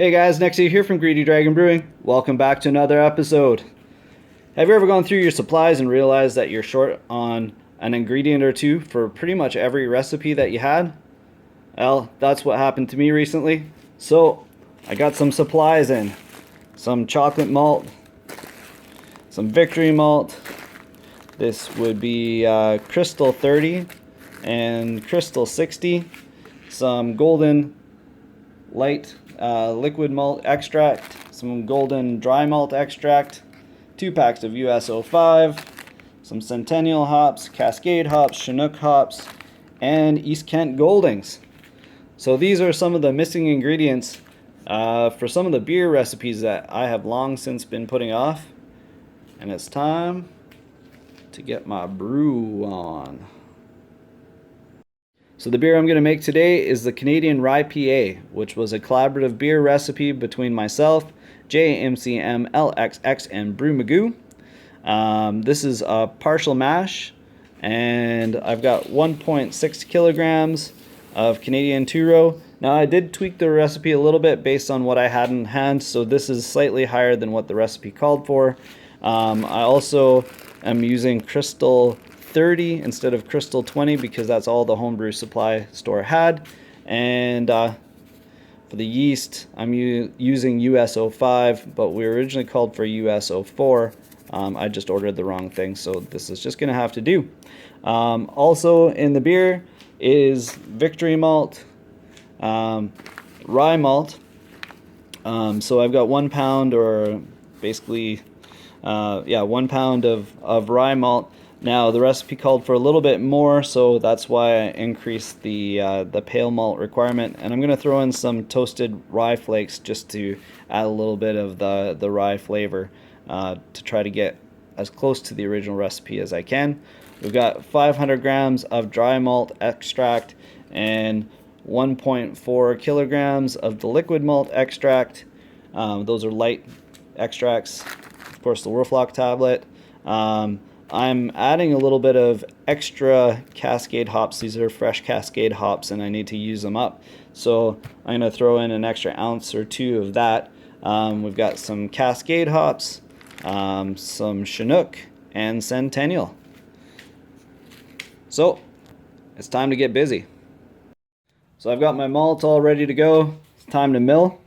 Hey guys, Nexia here from Greedy Dragon Brewing. Welcome back to another episode. Have you ever gone through your supplies and realized that you're short on an ingredient or two for pretty much every recipe that you had? Well, that's what happened to me recently. So, I got some supplies in. Some chocolate malt, some victory malt. This would be Crystal 30 and Crystal 60. Some golden light liquid malt extract, some golden dry malt extract, 2 packs of US-05, some Centennial hops, Cascade hops, Chinook hops, and East Kent Goldings. So these are some of the missing ingredients for some of the beer recipes that I have long since been putting off. And it's time to get my brew on. So the beer I'm going to make today is the Canadian Rye PA, which was a collaborative beer recipe between myself, Jaymcmlxx, and Brewmagoo. This is a partial mash, and I've got 1.6 kilograms of Canadian two-row. Now I did tweak the recipe a little bit based on what I had in hand, so this is slightly higher than what the recipe called for. I also am using Crystal 30 instead of Crystal 20 because that's all the homebrew supply store had. And for the yeast, I'm using US-05, but we originally called for US-04. I just ordered the wrong thing, so this is just gonna have to do. Also in the beer is victory malt, rye malt. So I've got 1 pound, or basically 1 pound of rye malt. Now the recipe called for a little bit more, so that's why I increased the pale malt requirement. And I'm going to throw in some toasted rye flakes just to add a little bit of the rye flavor to try to get as close to the original recipe as I can. We've got 500 grams of dry malt extract and 1.4 kilograms of the liquid malt extract. Those are light extracts. Of course, the Werflock tablet. I'm adding a little bit of extra Cascade hops. These are fresh Cascade hops, and I need to use them up. So I'm going to throw in an extra ounce or two of that. We've got some Cascade hops, some Chinook, and Centennial. So it's time to get busy. So I've got my malt all ready to go. It's time to mill,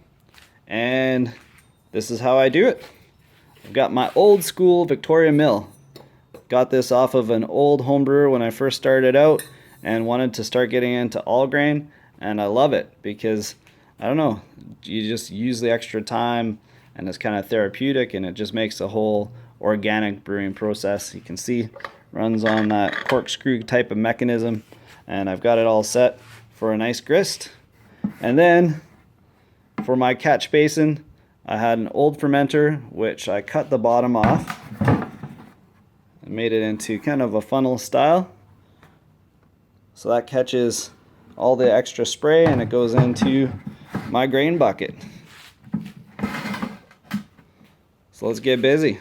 and this is how I do it. I've got my old school Victoria mill. Got this off of an old home brewer when I first started out and wanted to start getting into all grain, and I love it because, I don't know, you just use the extra time and it's kind of therapeutic, and it just makes the whole organic brewing process. You can see runs on that corkscrew type of mechanism, and I've got it all set for a nice grist. And then for my catch basin, I had an old fermenter which I cut the bottom off and made it into kind of a funnel style, so that catches all the extra spray and it goes into my grain bucket. So let's get busy.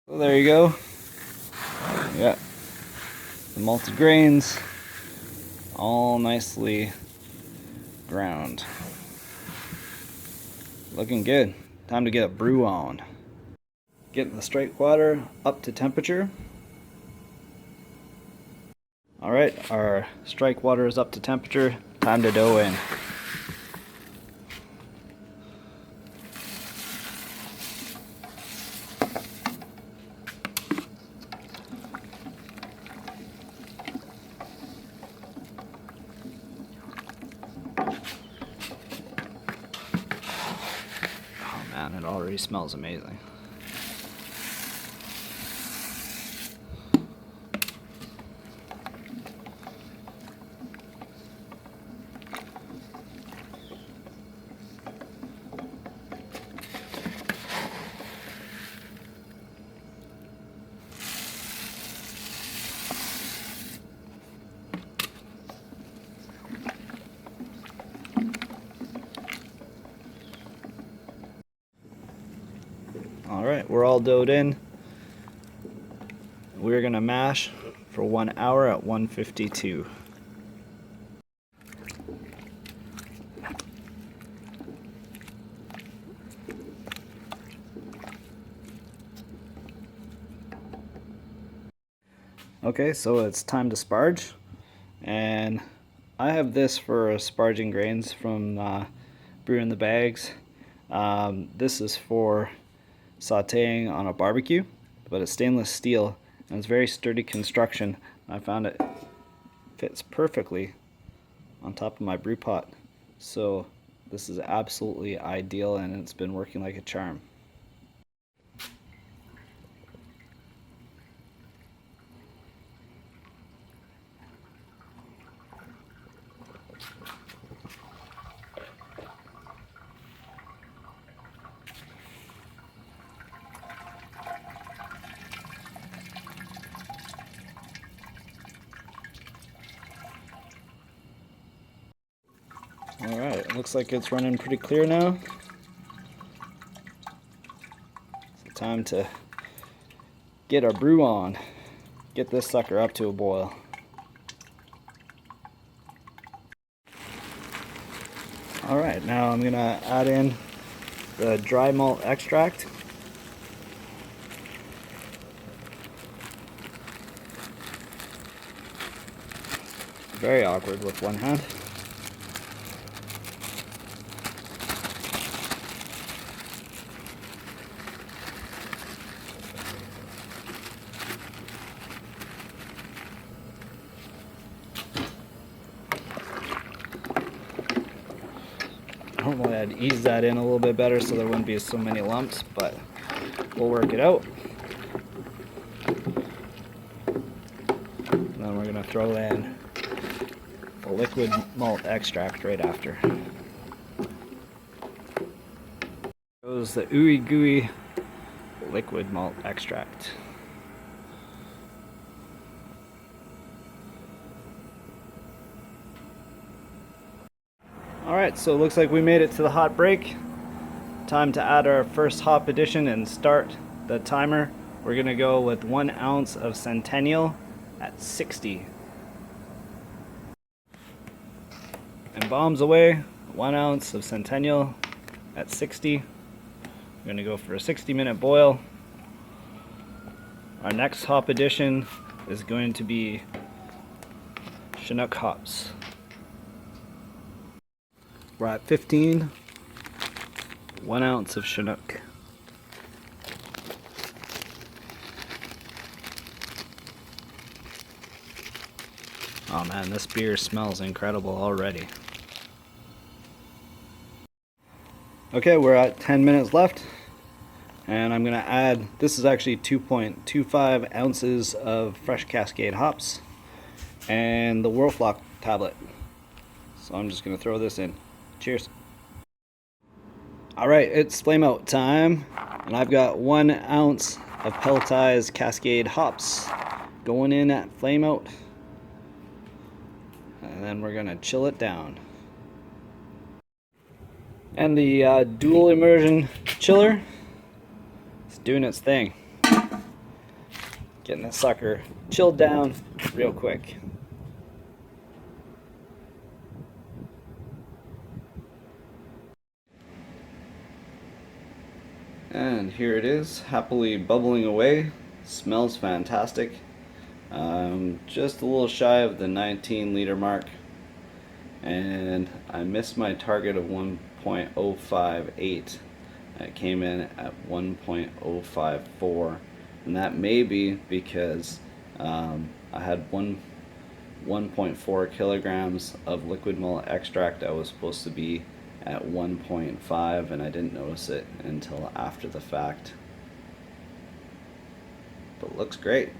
So there you go. Yeah, the malted grains all nicely ground. Looking good. Time to get a brew on. Getting the strike water up to temperature. Alright, our strike water is up to temperature. Time to dough in. Man, it already smells amazing. Alright, we're all doughed in. We're gonna mash for 1 hour at 152. Okay, so it's time to sparge, and I have this for sparging grains from Brew in the Bags. This is for sauteing on a barbecue, but it's stainless steel and it's very sturdy construction. I found it fits perfectly on top of my brew pot, so this is absolutely ideal and it's been working like a charm. Alright, looks like it's running pretty clear now. So time to get our brew on. Get this sucker up to a boil. Alright, now I'm gonna add in the dry malt extract. Very awkward with one hand. Normally I'd ease that in a little bit better so there wouldn't be so many lumps, but we'll work it out. And then we're going to throw in the liquid malt extract right after. Goes the ooey gooey liquid malt extract. Alright, so it looks like we made it to the hot break. Time to add our first hop addition and start the timer. We're going to go with 1 ounce of Centennial at 60. And bombs away, 1 ounce of Centennial at 60. We're going to go for a 60-minute boil. Our next hop addition is going to be Chinook hops. We're at 15, 1 ounce of Chinook. Oh man, this beer smells incredible already. Okay, we're at 10 minutes left, and I'm gonna add, this is actually 2.25 ounces of fresh Cascade hops and the Whirlflock tablet. So I'm just gonna throw this in. Cheers. Alright, it's flame out time, and I've got 1 ounce of pelletized Cascade hops going in at flame out, and then we're gonna chill it down. And the dual immersion chiller is doing its thing, getting this sucker chilled down real quick. And here it is, happily bubbling away. Smells fantastic. Just a little shy of the 19-liter mark, and I missed my target of 1.058. It came in at 1.054, and that may be because I had 1.4 kilograms of liquid malt extract. I was supposed to be at 1.5, and I didn't notice it until after the fact. But it looks great.